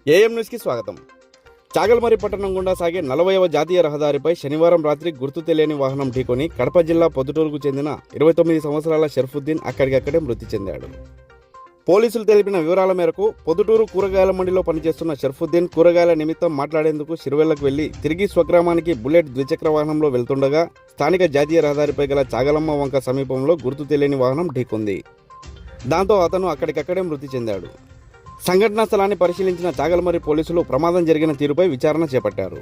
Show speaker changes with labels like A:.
A: AM న్యూస్కి స్వాగతం. చాగల్మరి పట్టణం గుండా సాగే 40వ జాతీయ రహదారిపై శనివారం రాత్రి గుర్తు తెలియని వాహనం ఢీకొని కడప జిల్లా పొద్దుటూరుకు చెందిన 29 సంవత్సరాల షర్ఫుద్దీన్ అక్కడికక్కడే మృతి చెందాడు. పోలీసులు తెలిపిన వివరాల మేరకు పొద్దుటూరు కూరగాయల మండిలో పనిచేస్తున్న షర్ఫుద్దీన్ కూరగాయల నిమిత్తం మాట్లాడేందుకు సిరువెల్లకు వెళ్లి తిరిగి స్వగ్రామానికి బుల్లెట్ ద్విచక్ర వాహనంలో వెళ్తుండగా స్థానిక జాతీయ రహదారిపై గల చాగలమ్మ వంక సమీపంలో గుర్తు తెలియని వాహనం ఢీకొంది. దాంతో అతను అక్కడికక్కడే మృతి చెందాడు. సంఘటనా స్థలాన్ని పరిశీలించిన చాగల్మరి పోలీసులు ప్రమాదం జరిగిన తీరుపై విచారణ చేపట్టారు.